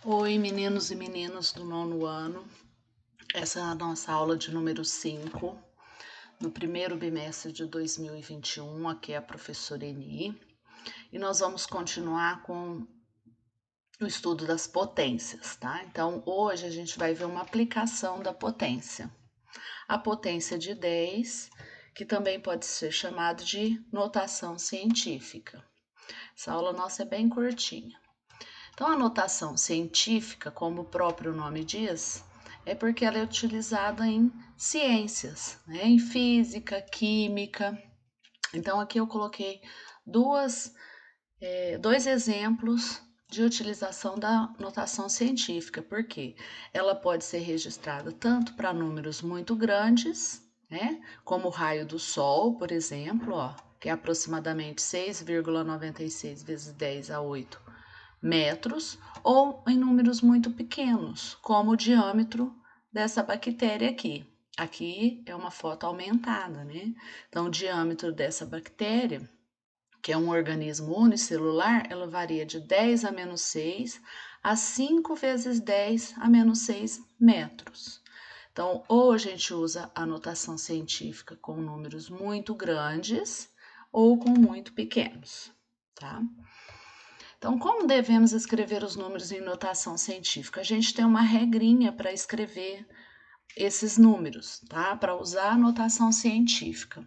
Oi, meninos e meninas do nono ano. Essa é a nossa aula de número 5, no primeiro bimestre de 2021. Aqui é a professora Eni. E nós vamos continuar com o estudo das potências, tá? Então, hoje a gente vai ver uma aplicação da potência. A potência de 10, que também pode ser chamada de notação científica. Essa aula nossa é bem curtinha. Então, a notação científica, como o próprio nome diz, é porque ela é utilizada em ciências, né? Em física, química. Então, aqui eu coloquei dois exemplos de utilização da notação científica, porque ela pode ser registrada tanto para números muito grandes, né? Como o raio do Sol, por exemplo, ó, que é aproximadamente 6,96 vezes 10 a 8 metros, ou em números muito pequenos, como o diâmetro dessa bactéria aqui. Aqui é uma foto aumentada, né? Então, o diâmetro dessa bactéria, que é um organismo unicelular, ela varia de 10 a menos 6 a 5 vezes 10 a menos 6 metros. Então, ou a gente usa a notação científica com números muito grandes ou com muito pequenos, tá? Então, como devemos escrever os números em notação científica? A gente tem uma regrinha para escrever esses números, tá? Para usar a notação científica.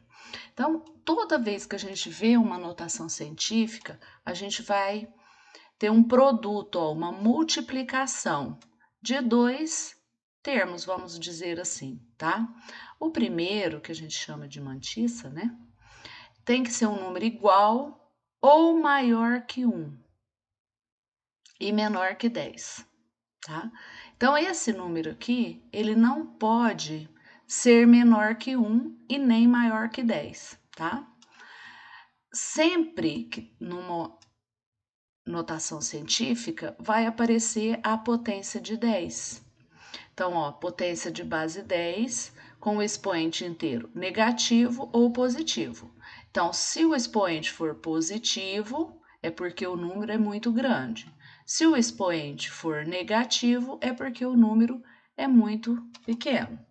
Então, toda vez que a gente vê uma notação científica, a gente vai ter um produto, ó, uma multiplicação de dois termos, vamos dizer assim, tá? O primeiro, que a gente chama de mantissa, né? Tem que ser um número igual ou maior que 1 e menor que 10, tá? Então, esse número aqui, ele não pode ser menor que 1 e nem maior que 10, tá? Sempre que numa notação científica vai aparecer a potência de 10. Então, ó, potência de base 10 com o expoente inteiro negativo ou positivo. Então, se o expoente for positivo, é porque o número é muito grande. Se o expoente for negativo, é porque o número é muito pequeno.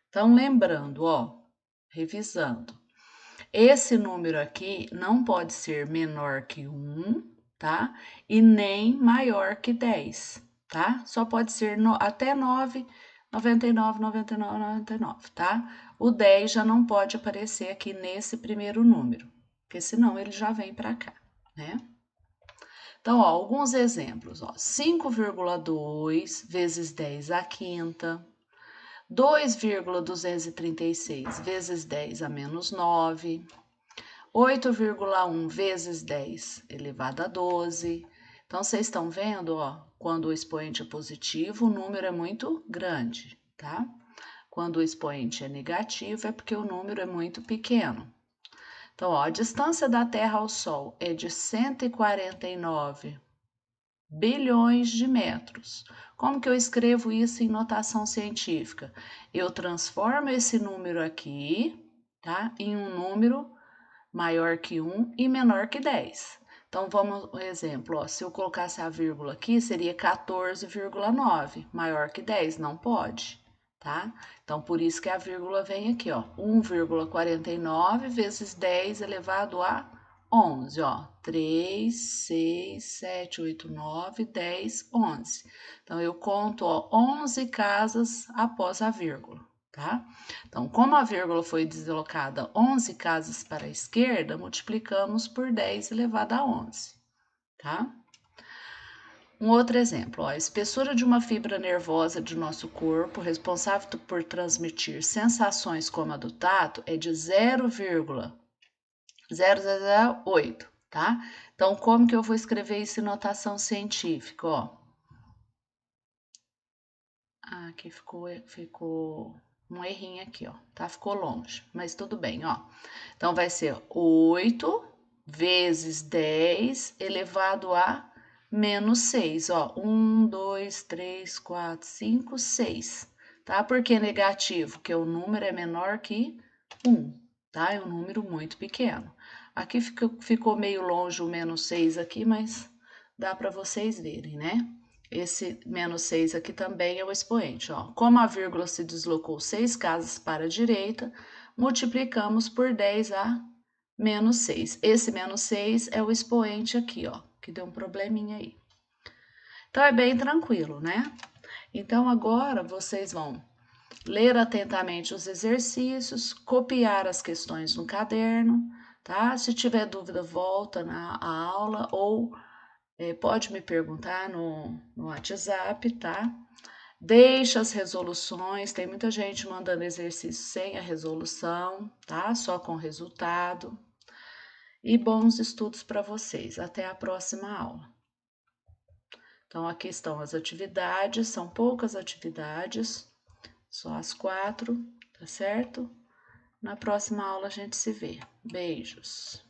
Então, lembrando, ó, revisando, esse número aqui não pode ser menor que 1, tá? E nem maior que 10, tá? Só pode ser até 9, 99, 99, 99, tá? O 10 já não pode aparecer aqui nesse primeiro número, porque senão ele já vem para cá, né? Então, ó, alguns exemplos, ó, 5,2 vezes 10 à quinta, 2,236 vezes 10 a menos 9, 8,1 vezes 10 elevado a 12. Então, vocês estão vendo, ó, quando o expoente é positivo, o número é muito grande, tá? Quando o expoente é negativo, é porque o número é muito pequeno. Então, ó, a distância da Terra ao Sol é de 149 bilhões de metros. Como que eu escrevo isso em notação científica? Eu transformo esse número aqui, tá, em um número maior que 1 e menor que 10. Então, vamos, um exemplo, ó, se eu colocasse a vírgula aqui, seria 14,9, maior que 10, não pode, tá? Então, por isso que a vírgula vem aqui, ó, 1,49 vezes 10 elevado a 11, ó, 3, 6, 7, 8, 9, 10, 11. Então, eu conto, ó, 11 casas após a vírgula, tá? Então, como a vírgula foi deslocada 11 casas para a esquerda, multiplicamos por 10 elevado a 11, tá? Um outro exemplo, ó, a espessura de uma fibra nervosa de nosso corpo, responsável por transmitir sensações como a do tato, é de 0,008, tá? Então, como que eu vou escrever isso em notação científica, ó? Ah, aqui ficou um errinho aqui, ó, tá? Ficou longe, mas tudo bem, ó. Então, vai ser 8 vezes 10 elevado a menos 6, ó. 1, 2, 3, 4, 5, 6, tá? Por que negativo? Porque o número é menor que 1, tá? É um número muito pequeno. Aqui ficou meio longe o menos 6 aqui, mas dá para vocês verem, né? Esse menos 6 aqui também é o expoente, ó. Como a vírgula se deslocou 6 casas para a direita, multiplicamos por 10 a menos 6. Esse menos 6 é o expoente aqui, ó, que deu um probleminha aí. Então, é bem tranquilo, né? Então, agora vocês vão ler atentamente os exercícios, copiar as questões no caderno, tá? Se tiver dúvida, volta na aula ou pode me perguntar no WhatsApp, tá? Deixa as resoluções, tem muita gente mandando exercício sem a resolução, tá? Só com o resultado. E bons estudos para vocês. Até a próxima aula. Então, aqui estão as atividades, são poucas atividades, só as 4, tá certo? Na próxima aula a gente se vê. Beijos!